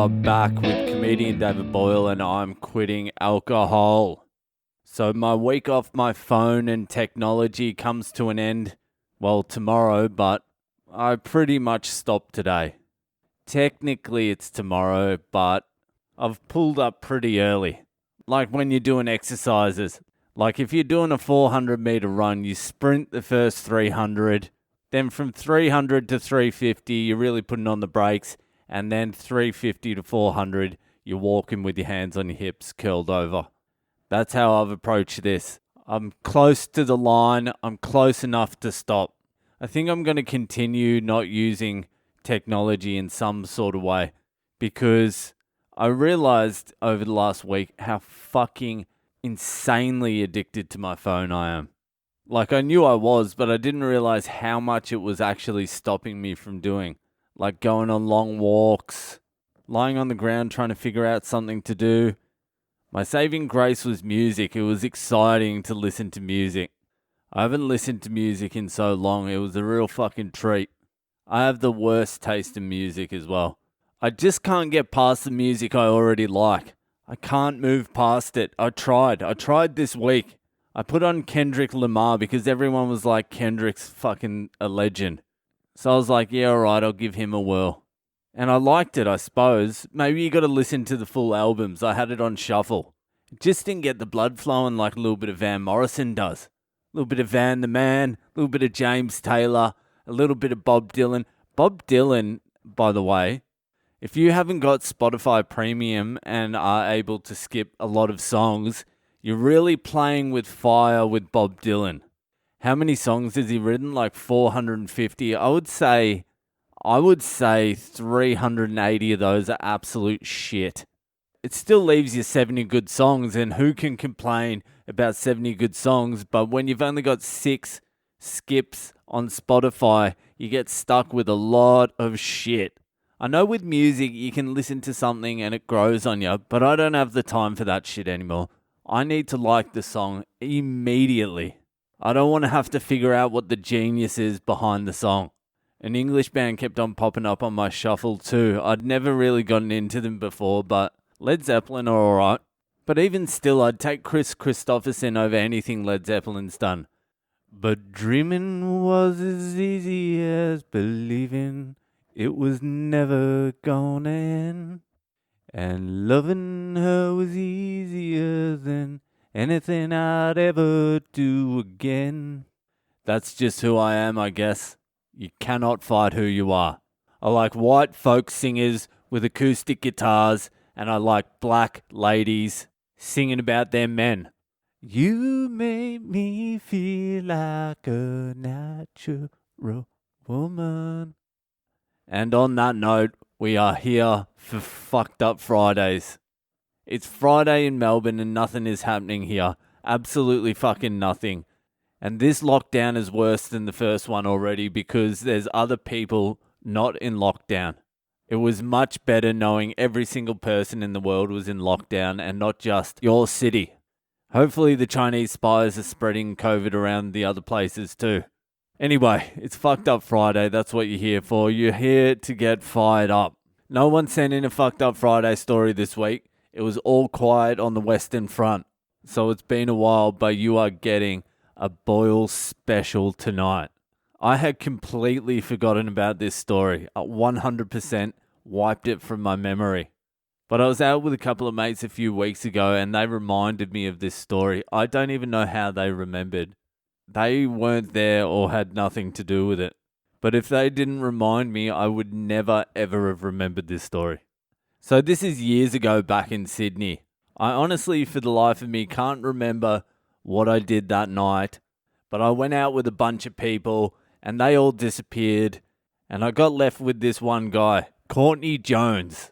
are back with comedian David Boyle, and I'm quitting alcohol. So my week off my phone and technology comes to an end, well, tomorrow, but I pretty much stopped today. Technically it's tomorrow, but I've pulled up pretty early. Like when you're doing exercises. Like if you're doing a 400 meter run, you sprint the first 300, then from 300 to 350, you're really putting on the brakes. And then 350 to 400, you're walking with your hands on your hips, curled over. That's how I've approached this. I'm close to the line. I'm close enough to stop. I think I'm going to continue not using technology in some sort of way because I realized over the last week how fucking insanely addicted to my phone I am. Like I knew I was, but I didn't realize how much it was actually stopping me from doing. Like going on long walks, lying on the ground trying to figure out something to do. My saving grace was music. It was exciting to listen to music. I haven't listened to music in so long. It was a real fucking treat. I have the worst taste in music as well. I just can't get past the music I already like. I can't move past it. I tried this week. I put on Kendrick Lamar because everyone was like, Kendrick's fucking a legend. So I was like, yeah, all right, I'll give him a whirl. And I liked it, I suppose. Maybe you got to listen to the full albums. I had it on shuffle. It just didn't get the blood flowing like a little bit of Van Morrison does. A little bit of Van the Man, a little bit of James Taylor, a little bit of Bob Dylan. Bob Dylan, by the way, if you haven't got Spotify Premium and are able to skip a lot of songs, you're really playing with fire with Bob Dylan. How many songs has he written? Like 450. I would say 380 of those are absolute shit. It still leaves you 70 good songs, and who can complain about 70 good songs? But when you've only got 6 skips on Spotify, you get stuck with a lot of shit. I know with music you can listen to something and it grows on you, but I don't have the time for that shit anymore. I need to like the song immediately. I don't want to have to figure out what the genius is behind the song. An English band kept on popping up on my shuffle too. I'd never really gotten into them before, but Led Zeppelin are alright. But even still, I'd take Chris Christopherson over anything Led Zeppelin's done. But dreaming was as easy as believing it was never gonna end. And loving her was easier than anything I'd ever do again. That's just who I am, I guess. You cannot fight who you are. I like white folk singers with acoustic guitars, and I like black ladies singing about their men. You make me feel like a natural woman. And on that note, we are here for Fucked Up Fridays. It's Friday in Melbourne and nothing is happening here. Absolutely fucking nothing. And this lockdown is worse than the first one already because there's other people not in lockdown. It was much better knowing every single person in the world was in lockdown and not just your city. Hopefully the Chinese spies are spreading COVID around the other places too. Anyway, it's Fucked Up Friday. That's what you're here for. You're here to get fired up. No one sent in a Fucked Up Friday story this week. It was all quiet on the Western Front. So it's been a while, but you are getting a Boyle special tonight. I had completely forgotten about this story. 100% wiped it from my memory. But I was out with a couple of mates a few weeks ago and they reminded me of this story. I don't even know how they remembered. They weren't there or had nothing to do with it. But if they didn't remind me, I would never ever have remembered this story. So this is years ago back in Sydney. I honestly, for the life of me, can't remember what I did that night. But I went out with a bunch of people and they all disappeared. And I got left with this one guy, Courtney Jones.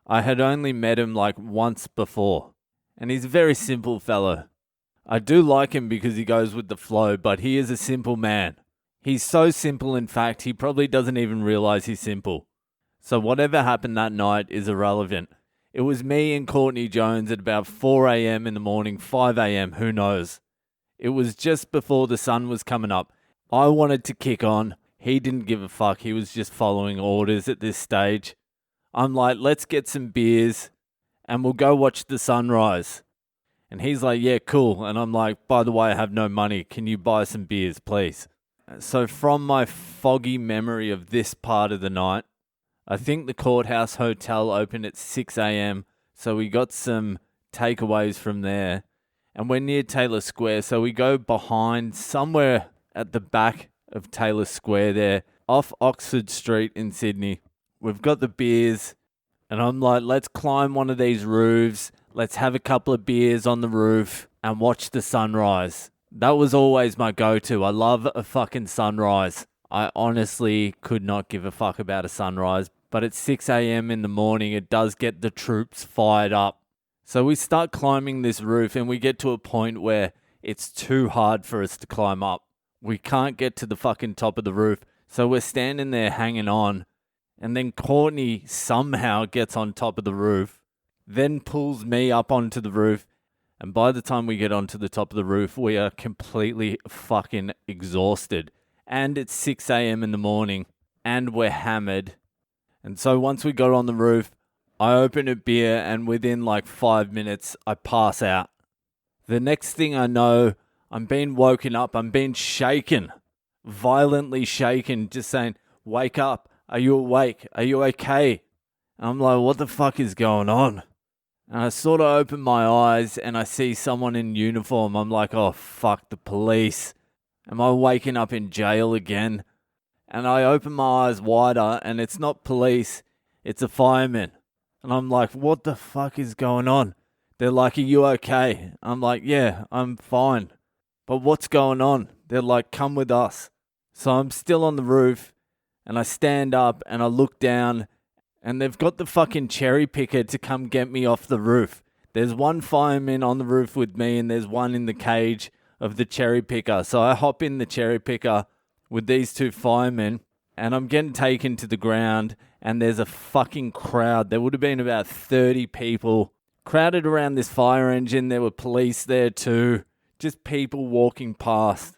I had only met him like once before. And he's a very simple fellow. I do like him because he goes with the flow, but he is a simple man. He's so simple, in fact, he probably doesn't even realize he's simple. So whatever happened that night is irrelevant. It was me and Courtney Jones at about 4 a.m. in the morning, 5 a.m., who knows. It was just before the sun was coming up. I wanted to kick on. He didn't give a fuck. He was just following orders at this stage. I'm like, let's get some beers and we'll go watch the sunrise. And he's like, yeah, cool. And I'm like, by the way, I have no money. Can you buy some beers, please? So from my foggy memory of this part of the night, I think the Courthouse Hotel opened at 6 a.m. So we got some takeaways from there. And we're near Taylor Square. So we go behind somewhere at the back of Taylor Square there, off Oxford Street in Sydney. We've got the beers. And I'm like, let's climb one of these roofs. Let's have a couple of beers on the roof and watch the sunrise. That was always my go-to. I love a fucking sunrise. I honestly could not give a fuck about a sunrise. But at 6 a.m. in the morning, it does get the troops fired up. So we start climbing this roof and we get to a point where it's too hard for us to climb up. We can't get to the fucking top of the roof. So we're standing there hanging on. And then Courtney somehow gets on top of the roof, then pulls me up onto the roof. And by the time we get onto the top of the roof, we are completely fucking exhausted. And it's 6 a.m. in the morning and we're hammered. And so once we got on the roof, I open a beer and within like 5 minutes, I pass out. The next thing I know, I'm being woken up. I'm being shaken, violently shaken, just saying, wake up. Are you awake? Are you okay? And I'm like, what the fuck is going on? And I sort of open my eyes and I see someone in uniform. I'm like, oh, fuck, the police. Am I waking up in jail again? And I open my eyes wider and it's not police, it's a fireman. And I'm like, what the fuck is going on? They're like, are you okay? I'm like, yeah, I'm fine. But what's going on? They're like, come with us. So I'm still on the roof. And I stand up and I look down and they've got the fucking cherry picker to come get me off the roof. There's one fireman on the roof with me and there's one in the cage of the cherry picker. So I hop in the cherry picker with these two firemen and I'm getting taken to the ground and there's a fucking crowd. There would have been about 30 people crowded around this fire engine. There were police there too, just people walking past.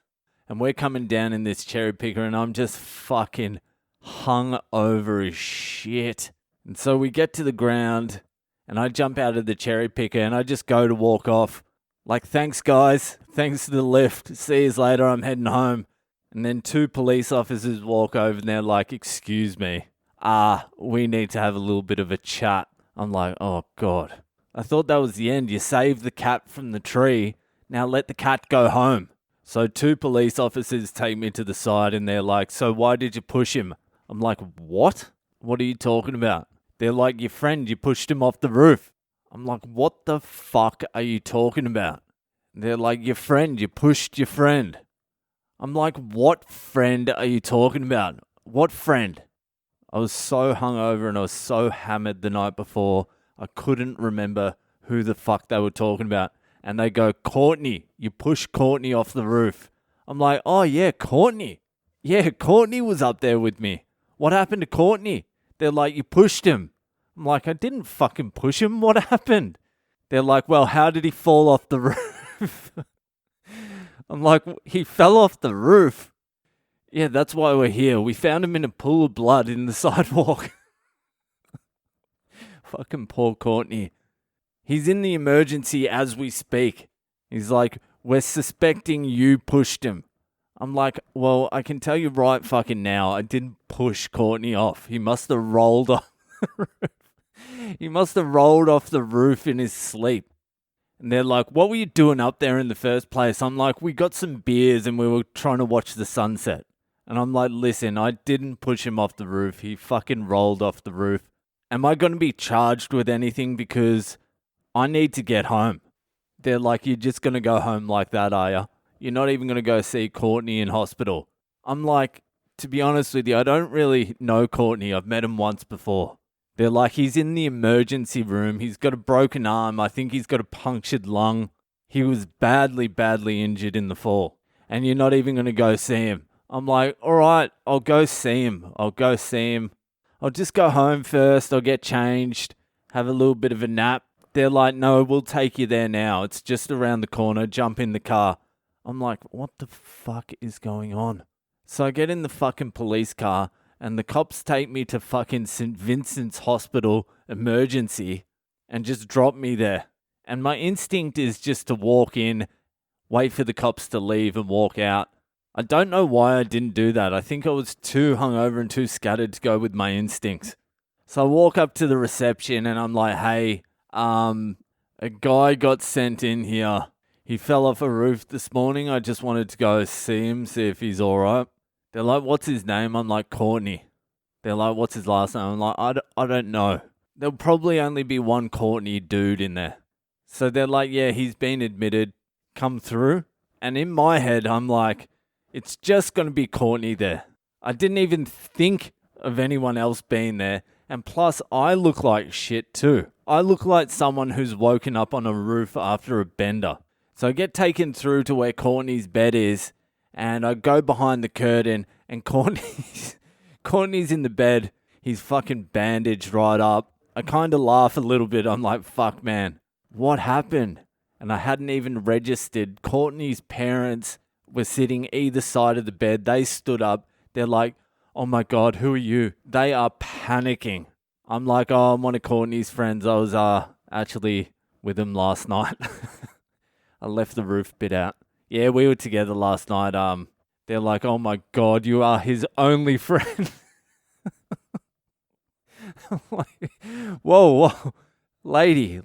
And we're coming down in this cherry picker and I'm just fucking hung over as shit. And so we get to the ground and I jump out of the cherry picker and I just go to walk off. Like, thanks guys, thanks for the lift, see you later, I'm heading home. And then two police officers walk over and they're like, excuse me, we need to have a little bit of a chat. I'm like, oh God. I thought that was the end. You saved the cat from the tree, now let the cat go home. So two police officers take me to the side and they're like, so why did you push him? I'm like, what? What are you talking about? They're like, your friend, you pushed him off the roof. I'm like, what the fuck are you talking about? They're like, your friend, you pushed your friend. I'm like, what friend are you talking about? What friend? I was so hungover and I was so hammered the night before, I couldn't remember who the fuck they were talking about. And they go, Courtney, you pushed Courtney off the roof. I'm like, oh yeah, Courtney. Yeah, Courtney was up there with me. What happened to Courtney? They're like, you pushed him. I'm like, I didn't fucking push him. What happened? They're like, well, how did he fall off the roof? I'm like, he fell off the roof. Yeah, that's why we're here. We found him in a pool of blood in the sidewalk. Fucking poor Courtney. He's in the emergency as we speak. He's like, we're suspecting you pushed him. I'm like, well, I can tell you right fucking now, I didn't push Courtney off. He must have rolled off the roof. He must have rolled off the roof in his sleep. And they're like, what were you doing up there in the first place? I'm like, we got some beers and we were trying to watch the sunset. And I'm like, listen, I didn't push him off the roof. He fucking rolled off the roof. Am I going to be charged with anything because I need to get home? They're like, you're just going to go home like that, are you? You're not even going to go see Courtney in hospital. I'm like, to be honest with you, I don't really know Courtney. I've met him once before. They're like, he's in the emergency room. He's got a broken arm. I think he's got a punctured lung. He was badly, badly injured in the fall. And you're not even going to go see him. I'm like, all right, I'll go see him. I'll just go home first. I'll get changed, have a little bit of a nap. They're like, no, we'll take you there now. It's just around the corner. Jump in the car. I'm like, what the fuck is going on? So I get in the fucking police car and the cops take me to fucking St. Vincent's Hospital emergency and just drop me there. And my instinct is just to walk in, wait for the cops to leave and walk out. I don't know why I didn't do that. I think I was too hungover and too scattered to go with my instincts. So I walk up to the reception and I'm like, hey, a guy got sent in here. He fell off a roof this morning. I just wanted to go see him, see if he's all right. They're like, what's his name? I'm like, Courtney. They're like, what's his last name? I'm like, I don't know. There'll probably only be one Courtney dude in there. So they're like, yeah, he's been admitted. Come through. And in my head, I'm like, it's just going to be Courtney there. I didn't even think of anyone else being there. And plus, I look like shit too. I look like someone who's woken up on a roof after a bender. So I get taken through to where Courtney's bed is. And I go behind the curtain and Courtney's in the bed. He's fucking bandaged right up. I kind of laugh a little bit. I'm like, fuck, man, what happened? And I hadn't even registered. Courtney's parents were sitting either side of the bed. They stood up. They're like, oh my God, who are you? They are panicking. I'm like, oh, I'm one of Courtney's friends. I was actually with him last night. I left the roof bit out. Yeah, we were together last night. They're like, oh my God, you are his only friend. I'm like, whoa, lady.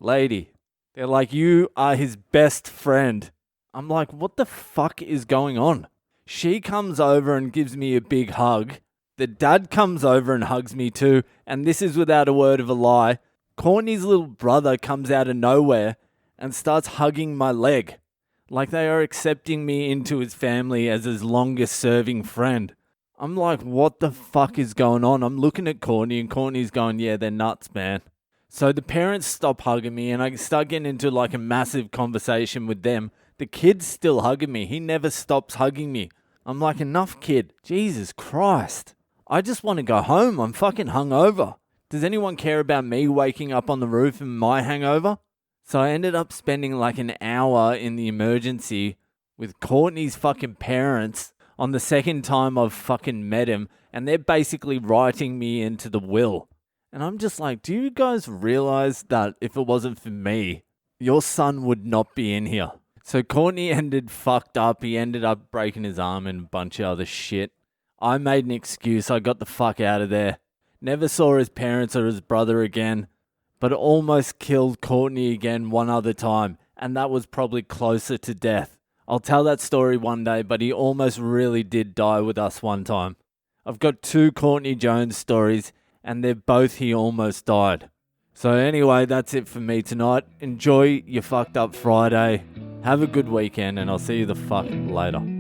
They're like, you are his best friend. I'm like, what the fuck is going on? She comes over and gives me a big hug. The dad comes over and hugs me too. And this is without a word of a lie. Courtney's little brother comes out of nowhere and starts hugging my leg. Like they are accepting me into his family as his longest serving friend. I'm like, what the fuck is going on? I'm looking at Courtney and Courtney's going, yeah, they're nuts, man. So the parents stop hugging me and I start getting into like a massive conversation with them. The kid's still hugging me. He never stops hugging me. I'm like, enough, kid. Jesus Christ. I just want to go home. I'm fucking hungover. Does anyone care about me waking up on the roof and my hangover? So I ended up spending like an hour in the emergency with Courtney's fucking parents on the second time I've fucking met him. And they're basically writing me into the will. And I'm just like, do you guys realize that if it wasn't for me, your son would not be in here? So Courtney ended fucked up. He ended up breaking his arm and a bunch of other shit. I made an excuse. I got the fuck out of there. Never saw his parents or his brother again. But almost killed Courtney again one other time. And that was probably closer to death. I'll tell that story one day, but he almost really did die with us one time. I've got 2 Courtney Jones stories, and they're both he almost died. So anyway, that's it for me tonight. Enjoy your fucked up Friday. Have a good weekend, and I'll see you the fuck later.